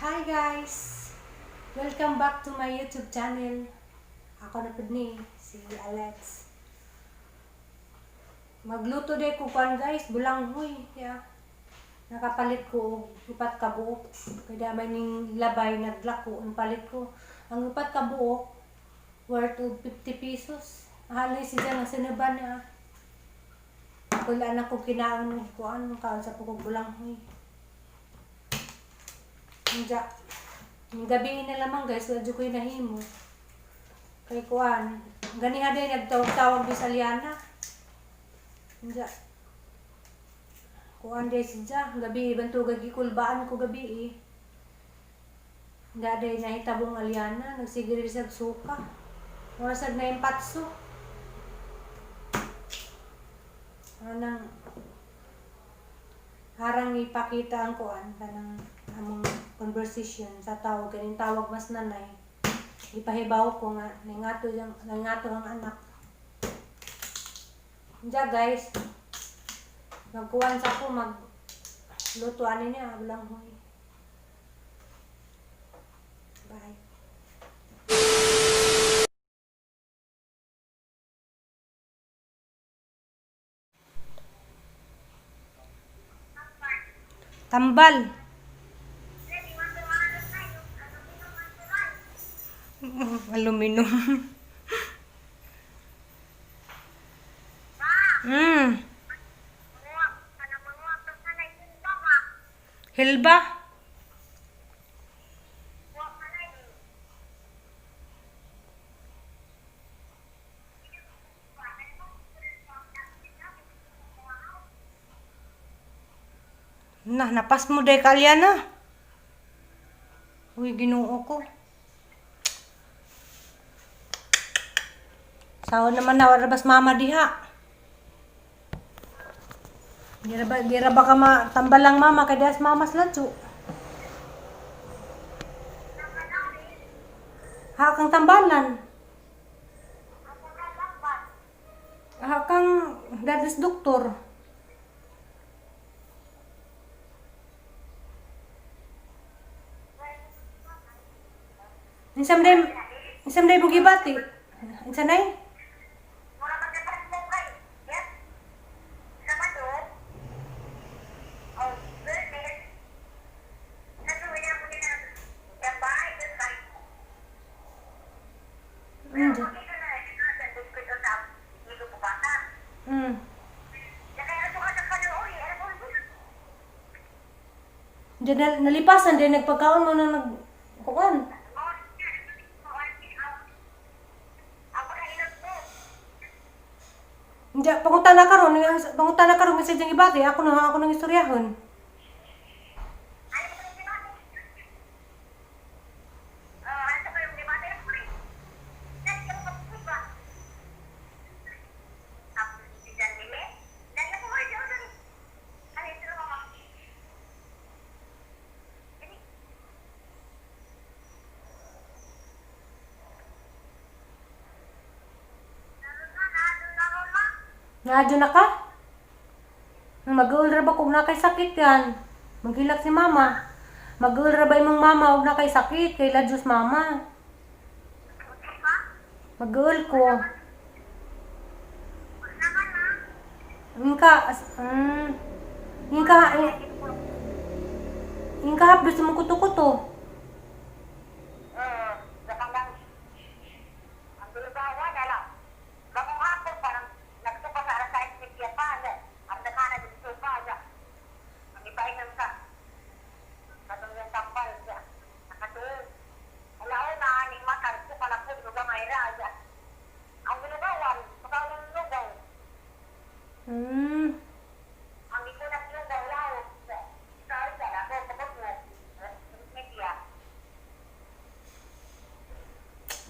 Hi guys! Welcome back to my YouTube channel. Ako na po ni, si Alex. Magluto din ko kan guys, bulanghoy. Yeah. Nakapalit ko upat ka buok. Kaya may ning labay naglako ang palit ko. Ang upat ka buok worth of 50 pesos. Halay siya ng sinaban niya. Wala na ko kinaang kuan kaon sa pugog bulanghoy. Nga, yung gabi na lamang guys, wadyo ko'y nahimo. Kay kuan, ganiha din nagtawag-tawag di sa Liana. Nga, kuan din siya, gabi, bantugag ikulbaan ko gabi eh. Nga din nahitabong Aliana, nagsigiri sa suka. Orasag na yung patso. Anang, harang ipakita ang kuan, kanang among conversation sa tawag, ganing tawag mas nanay. Ipahibaw ko nga, nangato ang anak. Diya guys, magkuhan sa ko, maglutuan niya, bulanghoy. Bye. Tambal. Aluminum. Hilba. Napas mo day Aliana. Uy, Ginoo ko. Sawa naman na warabas mama diha. Di ra ba ka tambalang mama kay das mama sladyo. Ha kang tambalan. Ha kang dadis doktor. Insam day bugi bati. Insanay? Diyan nalipasan din nagpagkaon mo nang nagkukan. Diyan pangutan na karon sa diyang ibati, ako nang istoryahon. Nadyo na ka? Mag-uulra ba kung na kay sakit yan? Maghilak si mama. Mag-uulra ba imong mama huwag na kay sakit? Kay ladyos mama. Mag-uul ko. Ingka hapdos mo kuto-kuto.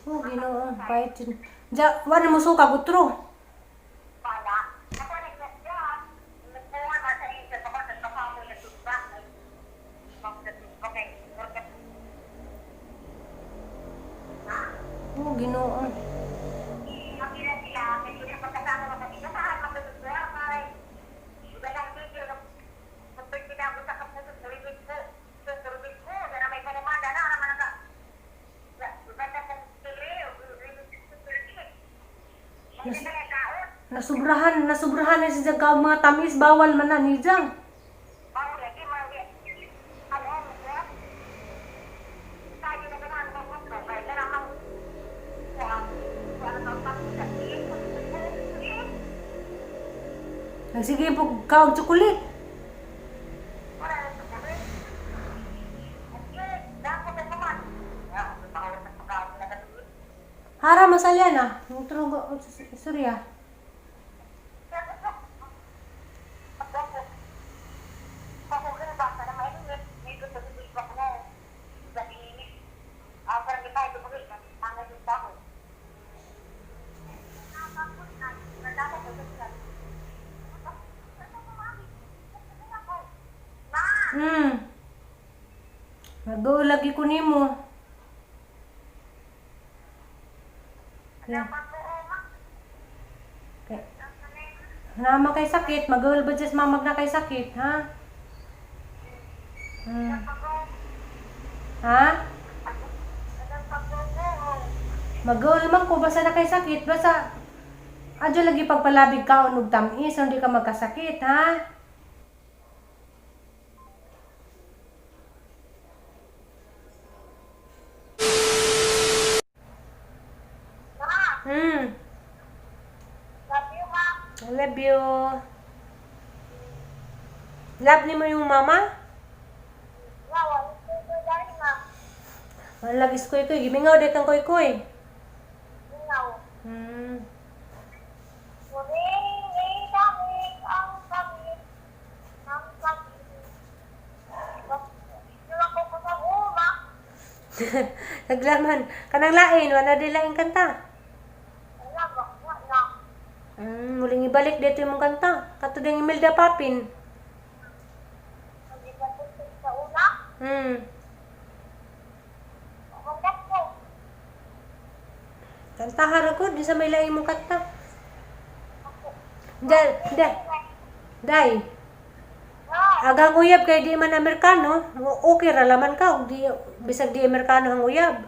Oh, Ginoo, pait yun. Ja, wala mo suka gutro. Oh, Ginoo. Nasubrahan na si Jagkaw mga tamis, bawal man na ni Jang. Nagsige po kaog tsukulit. Hara masalya na. Tulog Surya. Magaw lagi ko nimo. Nama kay sakit, magawal ba dyan mamag na kay sakit, ha? Ha? Magawal man ko, basta na kay sakit, basta adyo lagi pagpalabig ka unog tamis, hindi ka magkasakit, ha? I love you. Love ni mo yung mama? Ang lagis koy koy. Gimingaw dito ang koy koy. Naglaman. Kanang lain. Wala di lain kanta. Muling ibalik dito yung mong kanta. Kato din Imelda Papin. Kanta harap di sa may laing mong kanta. Day. Agang uyab kay di man Amerikano. Okay ra laman ka. Di, bisag di Amerikano ang uyab.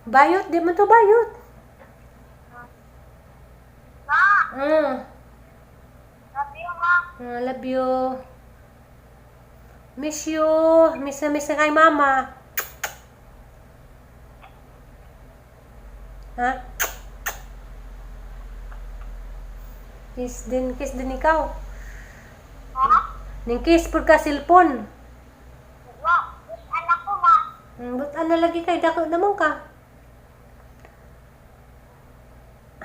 Bayot, di mo to bayot. Love you. Miss you. Miss na kay mama. Ha? Kiss din ikaw. Ning kiss pud ka cellphone. But ano lagi kay dako namon ka?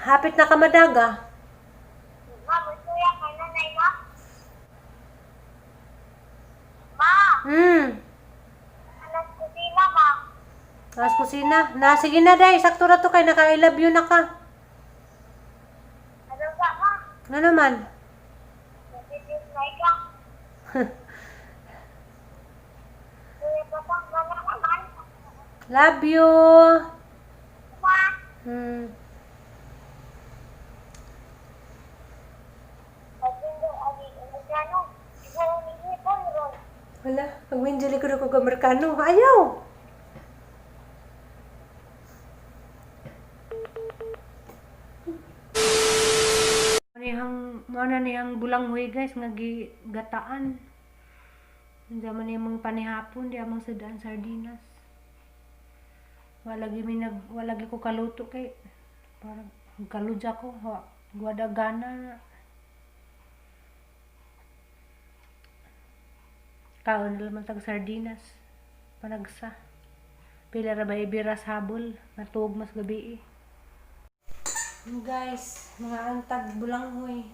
Hapit na ka madaga. Alas kusina. Sige na day, sakto na to kay naka-I love you na ka. Ano naman? Love you. Wala, pag-winjali ko na kung Amerikano. Ayaw! Mana niyang bulanghoy guys, nga gataan. Hindi man niyang panihapon, di amang sadaan sardinas. Walagi ko kaluto kay parang kaludya ko, guwada gana. Kaon na naman tag sardinas. Panagsa. Pila ra ba ibiras habol. Matug mas gabi. Guys, mga antag bulanghoy.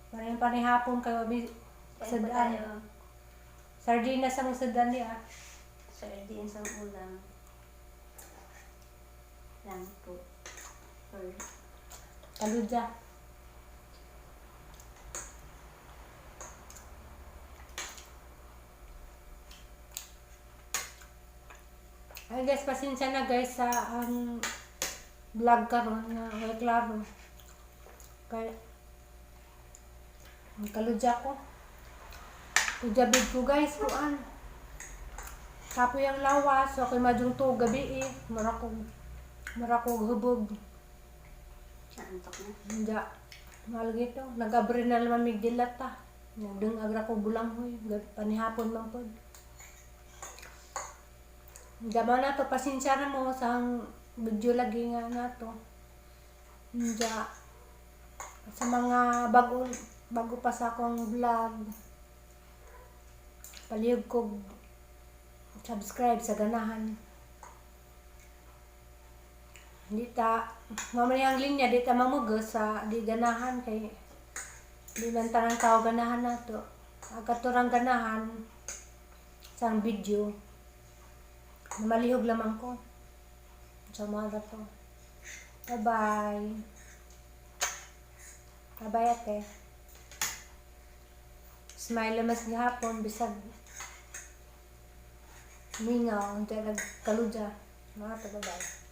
Parang panihapon kayo sadaan. Sardinas ang sudan niya. Sardines ang ulam. Lang po. Or, Kaludya. Ay guys, pasensya na guys sa vlog karon nga way klaro. Kaya ang kaludya ko. Kujabid ko guys, kuan. Kapoy ang lawas, so ako'y madungto gabi eh. Marakog hubog. naantok na. Hindi. Mahal gito. Nag-abri na naman may dilata. Nagdeng agra ko bulanghoy. Panihapon man po. Dama na to. Pasensya na mo sa video lagi nga na to. Hindi. Sa mga bago pa sa akong vlog. Palihog ko subscribe sa ganahan. Dita, mamaya ang linya, dita mamugos sa di ganahan kay di man tanang tao ganahan na to. Agaturang ganahan sa video. Malihog lamang ko. Sa mga to. Bye-bye. Bye-bye ate. Smile mas gihapon, bisag mingaw, ang kaludya. Mga to, bye-bye.